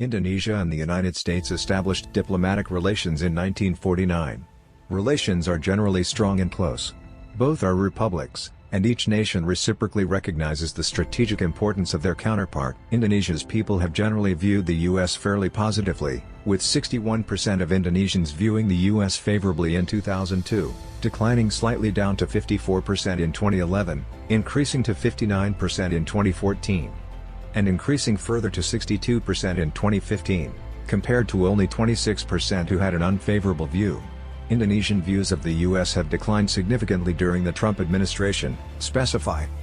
Indonesia and the United States established diplomatic relations in 1949. Relations are generally strong and close. Both are republics, and each nation reciprocally recognizes the strategic importance of their counterpart. Indonesia's people have generally viewed the U.S. fairly positively, with 61% of Indonesians viewing the U.S. favorably in 2002, declining slightly down to 54% in 2011, increasing to 59% in 2014, and increasing further to 62% in 2015, compared to only 26% who had an unfavorable view. Indonesian views of the U.S. have declined significantly during the Trump administration,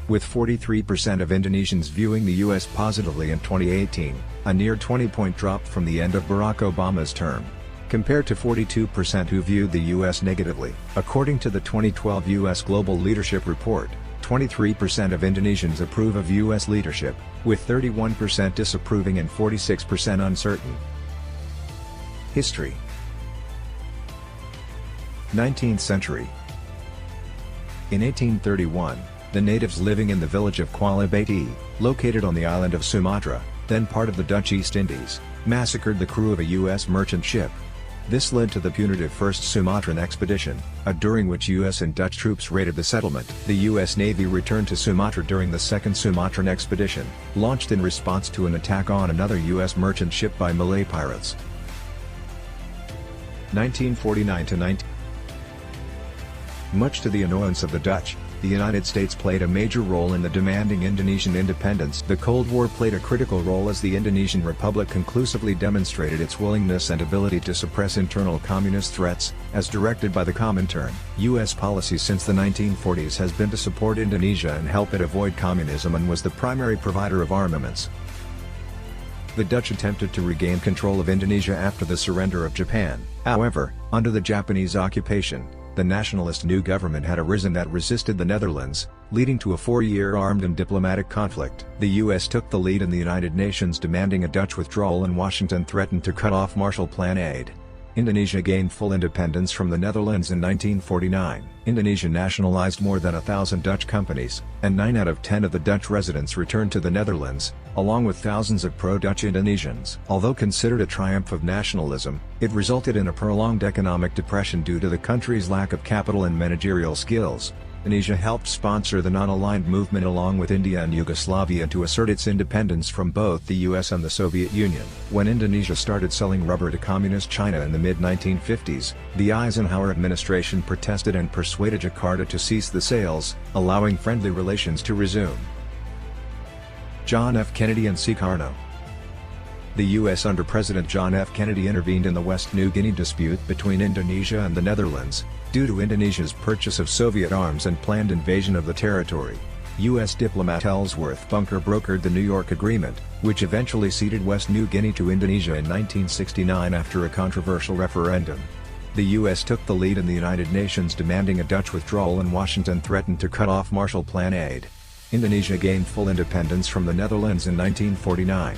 with 43% of Indonesians viewing the U.S. positively in 2018, a near 20-point drop from the end of Barack Obama's term, compared to 42% who viewed the U.S. negatively. According to the 2012 U.S. Global Leadership Report, 23% of Indonesians approve of U.S. leadership, with 31% disapproving and 46% uncertain. History. 19th century. In 1831, the natives living in the village of Kuala Bati, located on the island of Sumatra, then part of the Dutch East Indies, massacred the crew of a U.S. merchant ship. This led to the punitive First Sumatran Expedition, during which U.S. and Dutch troops raided the settlement. The U.S. Navy returned to Sumatra during the Second Sumatran Expedition, launched in response to an attack on another U.S. merchant ship by Malay pirates. 1949 to 19. Much to the annoyance of the Dutch, the United States played a major role in the demanding Indonesian independence. The Cold War played a critical role as the Indonesian Republic conclusively demonstrated its willingness and ability to suppress internal communist threats, as directed by the Comintern. U.S. policy since the 1940s has been to support Indonesia and help it avoid communism, and was the primary provider of armaments. The Dutch attempted to regain control of Indonesia after the surrender of Japan. However, under the Japanese occupation, the nationalist new government had arisen that resisted the Netherlands, leading to a 4-year armed and diplomatic conflict. The U.S. took the lead in the United Nations demanding a Dutch withdrawal, and Washington threatened to cut off Marshall Plan aid. Indonesia gained full independence from the Netherlands in 1949. Indonesia nationalized more than 1,000 Dutch companies, and 9 out of 10 of the Dutch residents returned to the Netherlands, along with thousands of pro-Dutch Indonesians. Although considered a triumph of nationalism, it resulted in a prolonged economic depression due to the country's lack of capital and managerial skills. Indonesia helped sponsor the non-aligned movement along with India and Yugoslavia to assert its independence from both the US and the Soviet Union. When Indonesia started selling rubber to Communist China in the mid-1950s, the Eisenhower administration protested and persuaded Jakarta to cease the sales, allowing friendly relations to resume. John F. Kennedy and Sukarno. The U.S. under President John F. Kennedy intervened in the West New Guinea dispute between Indonesia and the Netherlands, due to Indonesia's purchase of Soviet arms and planned invasion of the territory. U.S. diplomat Ellsworth Bunker brokered the New York Agreement, which eventually ceded West New Guinea to Indonesia in 1969 after a controversial referendum. The U.S. took the lead in the United Nations demanding a Dutch withdrawal, and Washington threatened to cut off Marshall Plan aid. Indonesia gained full independence from the Netherlands in 1949.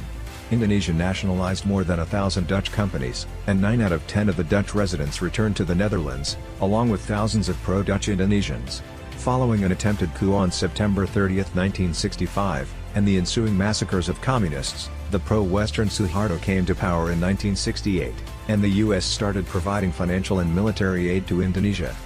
Indonesia nationalized more than 1,000 Dutch companies, and 9 out of 10 of the Dutch residents returned to the Netherlands, along with thousands of pro-Dutch Indonesians. Following an attempted coup on September 30, 1965, and the ensuing massacres of communists, the pro-Western Suharto came to power in 1968, and the U.S. started providing financial and military aid to Indonesia.